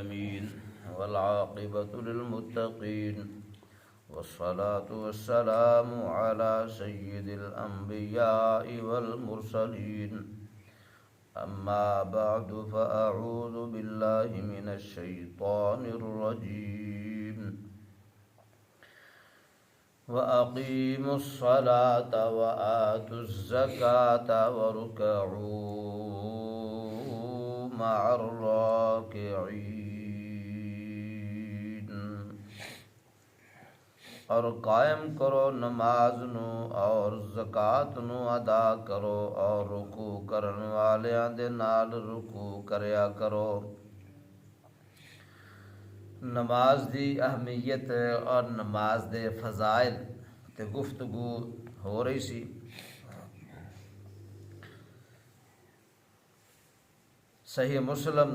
العالمين والعاقبة للمتقين والصلاة والسلام على سيد الأنبياء والمرسلين أما بعد فأعوذ بالله من الشيطان الرجيم وأقيموا الصلاة وآتوا الزكاة واركعوا مع الراكعين اور قائم کرو نماز نو اور زکات نو ادا کرو اور رکوع کرن والیاں دے نال رکوع کریا کرو۔ نماز دی اہمیت اور نماز دے فضائل تے گفتگو ہو رہی سی۔ صحیح مسلم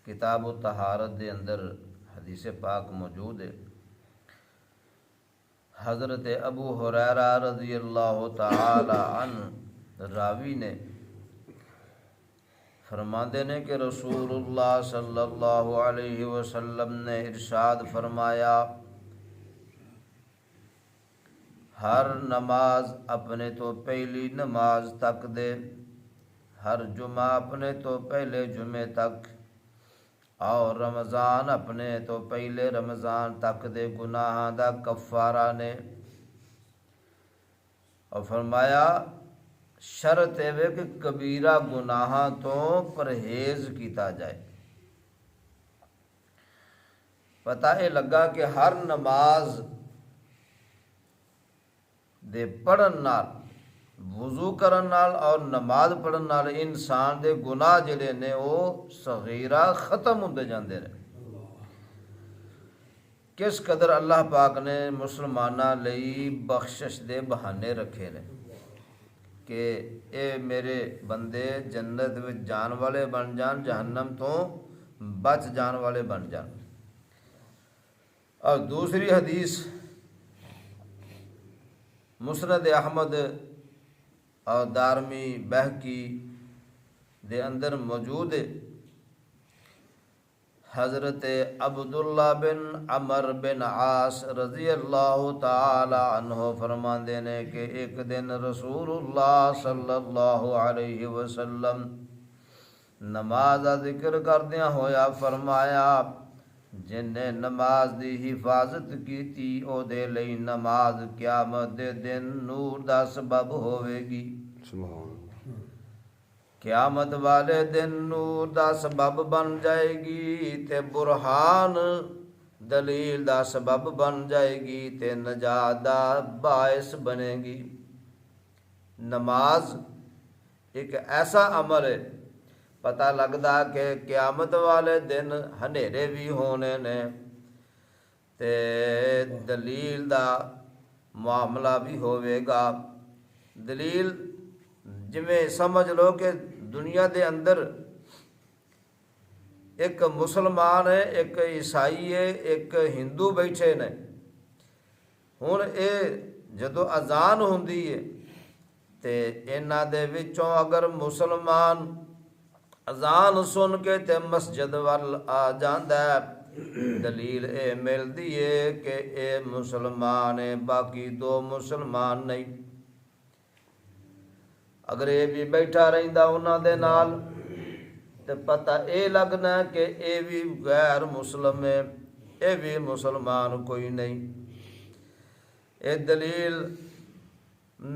کتاب الطہارت دے اندر حدیث پاک موجود ہے۔ حضرت ابو ہریرہ رضی اللہ تعالی عنہ راوی نے فرماندے نے کہ رسول اللہ صلی اللہ علیہ وسلم نے ارشاد فرمایا، ہر نماز اپنے تو پہلی نماز تک دے، ہر جمعہ اپنے تو پہلے جمعے تک، اور رمضان اپنے تو پہلے رمضان تک دے گناہاں دا کفارہ نے۔ اور فرمایا شرط ہے کہ کبیرہ گناہاں تو پرہیز کیتا جائے۔ پتہ یہ لگا کہ ہر نماز دے پڑھن نال، وضو کرن نال اور نماز پڑھن نال انسان دے گناہ جڑے نے وہ صغیرہ ختم ہوندے جاندے نے۔ کس قدر اللہ پاک نے مسلماناں لئی بخشش دے بہانے رکھے نے کہ اے میرے بندے جنت وچ جان والے بن جان، جہنم تو بچ جان والے بن جان۔ اور دوسری حدیث مسند احمد اور دارمی بہقی دے اندر موجود ہے۔ حضرت عبداللہ بن عمر بن عاص رضی اللہ تعالی عنہ فرماندے نے کہ ایک دن رسول اللہ صلی اللہ علیہ وسلم نماز دا ذکر کردیاں ہویا فرمایا، جن نے نماز دی حفاظت کیتی او دے لئی نماز قیامت دے دن نور دا سبب ہوے گی۔ قیامت والے دن نور دا سبب بن جائے گی تے برہان دلیل دا سبب بن جائے گی تے نجات دا باعث بنے گی۔ نماز ایک ایسا عمل ہے، پتہ لگدا کہ قیامت والے دن ہنیرے بھی ہونے نے تے دلیل دا معاملہ بھی ہوئے گا۔ دلیل جویں سمجھ لو کہ دنیا دے اندر ایک مسلمان ہے، ایک عیسائی ہے، ایک ہندو بیٹھے نے۔ ہن اے جدو اذان ہوندی ہے تے انہاں دے وچوں اگر مسلمان اذان سن کے تے مسجد وال آ جاندا ہے، دلیل اے ملدی ہے کہ اے مسلمان ہے، باقی دو مسلمان نہیں۔ اگر اے بھی بیٹھا رہندا انہاں دے نال تے پتہ اے لگنا کہ اے بھی غیر مسلم ہے، اے بھی مسلمان کوئی نہیں۔ اے دلیل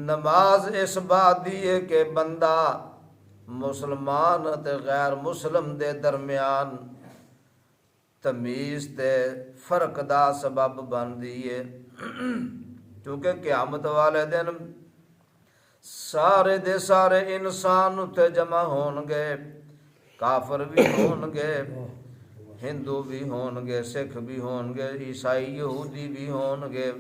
نماز اس بات دی ہے کہ بندہ مسلمان تے غیر مسلم دے درمیان تمیز تے فرق دا سبب بندی ہے، کیونکہ قیامت والے دن سارے دے سارے انسان تے جمع ہون گے، کافر بھی ہون گے، ہندو بھی ہون گے، سکھ بھی ہون گے، عیسائی یہودی بھی ہون گے،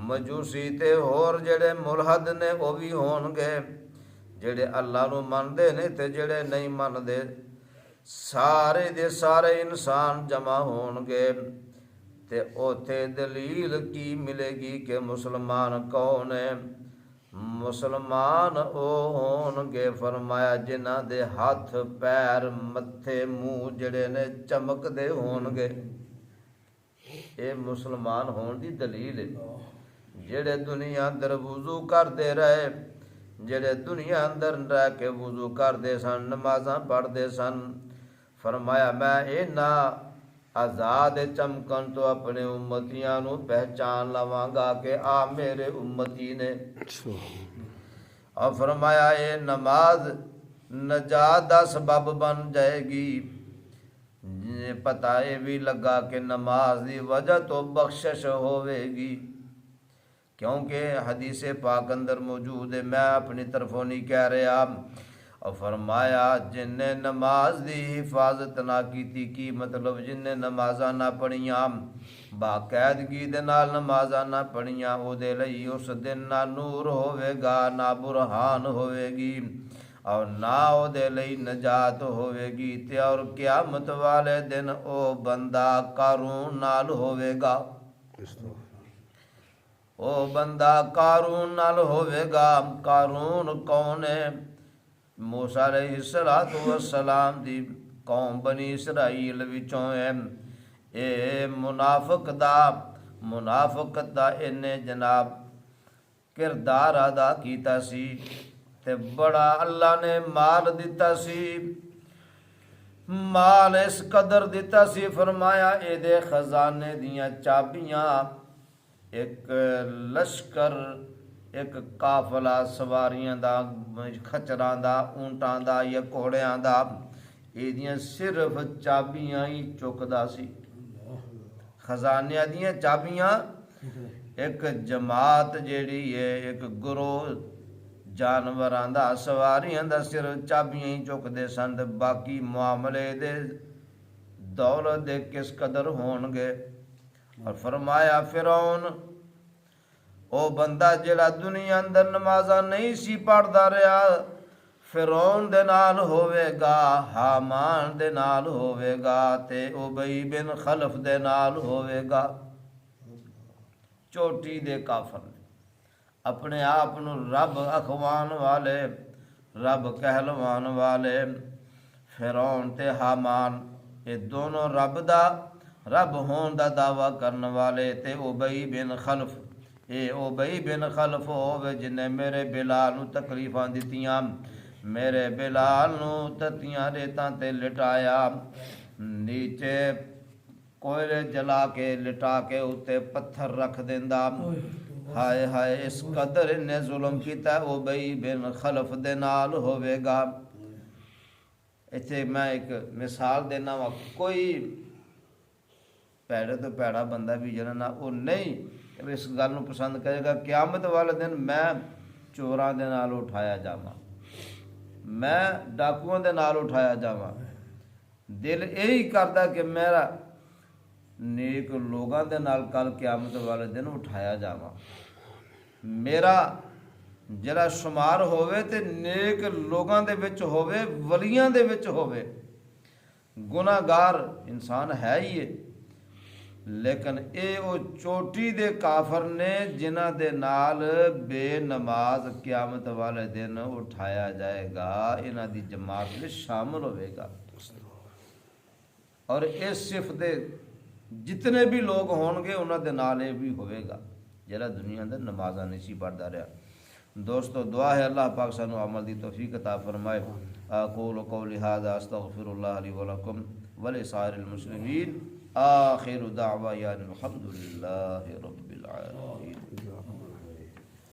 مجوسی تے ہور جڑے ملحد نے وہ بھی ہون گے، جڑے اللہ نو مندے نے تے جڑے نہیں مندے، سارے دے سارے انسان جمع ہون گے تے اوتھے دلیل کی ملے گی کہ مسلمان کون ہے۔ مسلمان او ہون گے فرمایا جنہاں دے ہاتھ پیر متھے منہ جڑے نے چمک دے ہون گے. اے مسلمان ہون دی دلیل ہے. جڑے دنیا اندر وضو کردے رہے، جڑے دنیا اندر رہ کے وضو کردے سن، نمازاں پڑھدے سن، فرمایا میں انہاں آزاد چمکن تو اپنے امتیاں نو پہچان لواں گا کہ آ میرے امتی نے. اور فرمایا اے نماز نجات دا سبب بن جائے گی. پتہ یہ بھی لگا کہ نماز دی وجہ تو بخشش ہوئے گی، کیونکہ حدیث پاک اندر موجود ہے، میں اپنی طرفوں نہیں کہہ رہا. اور فرمایا جن نے نماز دی حفاظت نہ کیتی، کی مطلب جن نے نمازاں نہ پڑھیاں، باقاعدگی دے نال نمازاں نہ پڑھیاں، او دے لئی اس دن نہ نور ہوئے گا، نہ برہان ہوئے گی، اور نہ او دے لئی نجات ہوئے گی. تے اور قیامت والے دن او بندہ قارون نال ہوئے گا. او بندہ قارون نال ہوئے گا. قارون کون ہے؟ موسیٰ علیہ السلام دی قوم بنی اسرائیل وچوں ہے. اے منافقت دا انہیں جناب کردار ادا کیتا سی، تے بڑا اللہ نے مال دیتا سی. مال اس قدر دیتا سی، فرمایا اے دے خزانے دیاں چابیاں ایک لشکر، ایک قافلہ سواریاں دا، کھچراں دا، اونٹاں دا یا گھوڑیاں دا، اے دیاں صرف چابیاں ہی چکدا سی. خزانے دیاں چابیاں ایک جماعت جیڑی ہے، ایک گروہ جانوراں دا، سواریاں دا صرف چابیاں ہی چکدے سن. باقی معاملے دے دولت دے کس قدر ہون گے. اور فرمایا فرعون او بندہ جڑا دنیا اندر نمازاں نہیں سی پڑھدا رہا، فرعون دے نال ہوئے گا، حامان دے نال ہوئے گا، تے ابی بن خلف دے نال ہوئے گا. چوٹی دے کافر نے اپنے آپ نو رب اخوان والے، رب کہلوان والے، فرعون تے حامان یہ دونوں رب ہون دا دعویٰ کرن والے. تے ابی بن خلف، اے ابی بن خلف ہوئے جن میرے بلال نو تکلیفاں دتیاں، میرے بلال نو تتیاں ریتاں تے لٹایا، نیچے کوئلے جلا کے لٹا کے اتے پتھر رکھ دیندا. ہائے ہائے اس قدر انہیں ظلم کیتا. ابی بن خلف دے نال ہوئے گا. اتھے میں ایک مثال دینا وا، کوئی پیڑے تو پیڑا بندہ بھی جنا نا وہ نہیں اس گل نو پسند کرے گا قیامت والے دن میں چوراں دے نال اٹھایا جاواں، میں ڈاکوؤں دے نال اٹھایا جاواں. دل یہی کردا کہ میرا نیک لوگاں دے نال کل قیامت والے دن اٹھایا جاواں. میرا جڑا شمار ہوئے تے نیک لوگاں دے وچ ہوئے، ولیاں دے وچ ہوئے. گناہگار انسان ہے ہی ہے، لیکن اے او چوٹی دے کافر نے جنہ دے نال بے نماز قیامت والے دن اٹھایا جائے گا، انہاں دی جماعت میں شامل ہوئے گا. اور اس صفت دے جتنے بھی لوگ ہون گے انہاں دے نال اے بھی ہوئے گا جڑا دنیا اندر نمازاں نہیں سی پڑھدا رہا. دوستو دعا ہے اللہ پاک سانو عمل دی توفیق عطا فرمائے. اقول قولی ھذا استغفر اللہ لی ولکم ولسائر المسلمین. آخر دعوانا الحمد للہ رب العالمین.